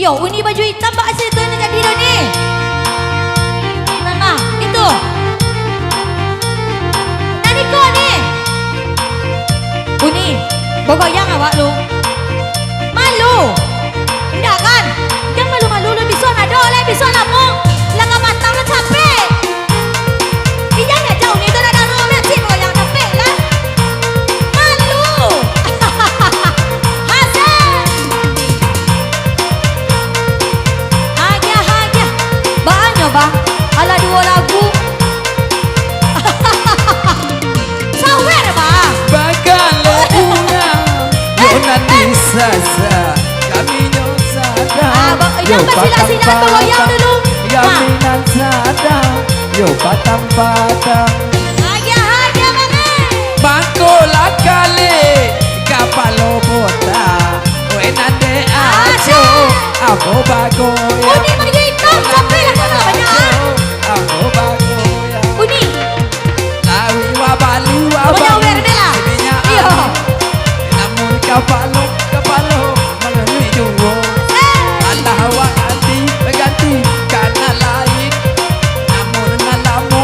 Yo, Uni baju hitam bak asyik tu nak jadi dah ni. Mama, itu. Nani kau ni? Uni, bergoyang awak lu. Malu. Tidak kan? Jangan malu-malu lu bisa ada oleh bisa namu. Langkah matang lu capek. Iya ya jauh ni tu nak darah nak sih bergoyang capek lah. Malu. Bang, ala dua lagu. Sawer bang. Bagalah bunga Yonan disasa kami nyosada. Yang bersila-sila bergoyang dulu. Yaminan sada yo patang-patang. Hagia banget. Bangkola kali kapalo bota. Wenande ajo aku bagoya. Uni baju hitam sampai lah kau banyak. Aku bagoya. Uni. Lawi wabali Banyak wer deh lah. Iyo. Namun kapalo mengenai juwo. Allah awak ganti karena lain. Namun nalamu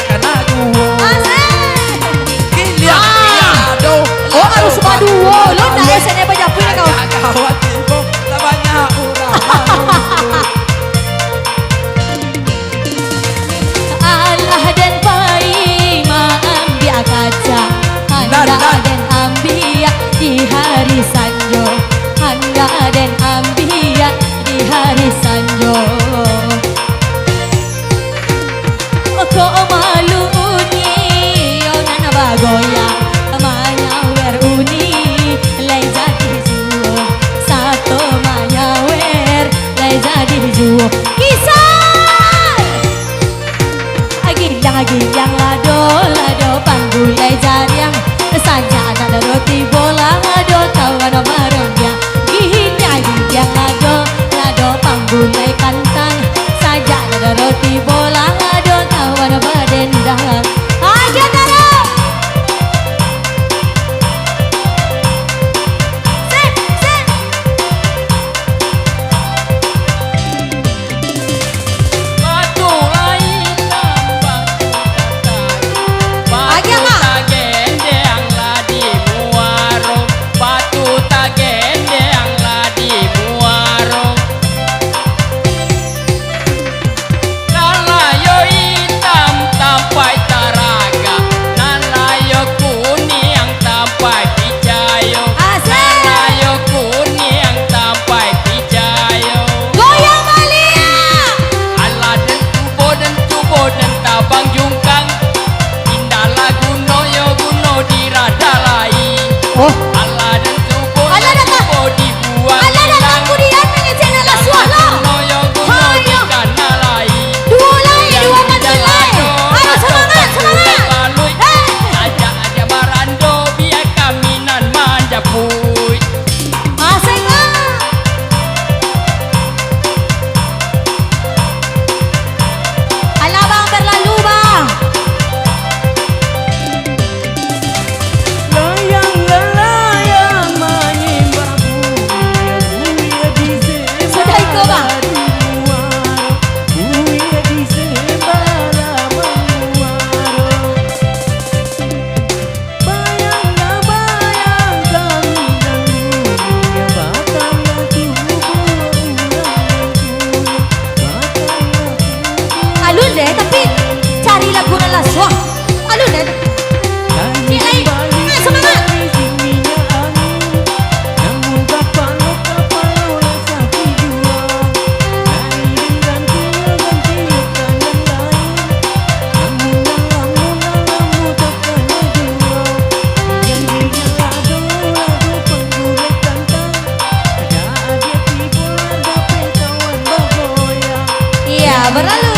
karena juwo. Kilian do. Oh harus semua duo. Lo nak esoknya banyak punya kau. Kawat ibu banyak orang. Allah dan pai maambia kaca. Anda dan ambia di hari sanjo. Anda dan ambia di hari sanjo. Kau malu uni, onan bagoya. Manya wer uni, lay jadi zuo. Satu manya wer, lay jadi zuo. Kisah. Gilang lado panggulai jariang saja ada roti bola lado kawan barangnya gilang lado panggulai kantang saja ada roti bola lado kawan badendang aja dara set Batu lain tambah aja mah gendeng lah di muaro. Batu tak gendeng lah di muaro. Nalayo hitam tampai taraga. Nalayo kuning tampai pijayo. Nalayo kuning tampai pijayo. goyang balia Ala dan tubo dan tabang jungkang. Indah lagu noyo guno di radalai. oh Ala dan tubo Ala dah tak. dibuang Allah dah hilang. aku dia mengecek nak suah lah Noyo guno di Hayo. kanalai. dua mantul lain ayo semangat Hey. Aja barando biar kaminan manjapui. Asik lah. Alah bang berlalu bang. Layang menyimbang buya di Sudah itu bang. buya di sembala menguaro. Bayang kami dan dunia batang Alun deh tapi cari lagu nala suah. Alun deh. Nilai. Semangat. Namun kapalo rasa dijual. Dari ganti yang lain. Namun takkan dijual. Yang lagu penggulai kantang. Ada adik tiba dapat kawan bagoyang. Iya berlalu.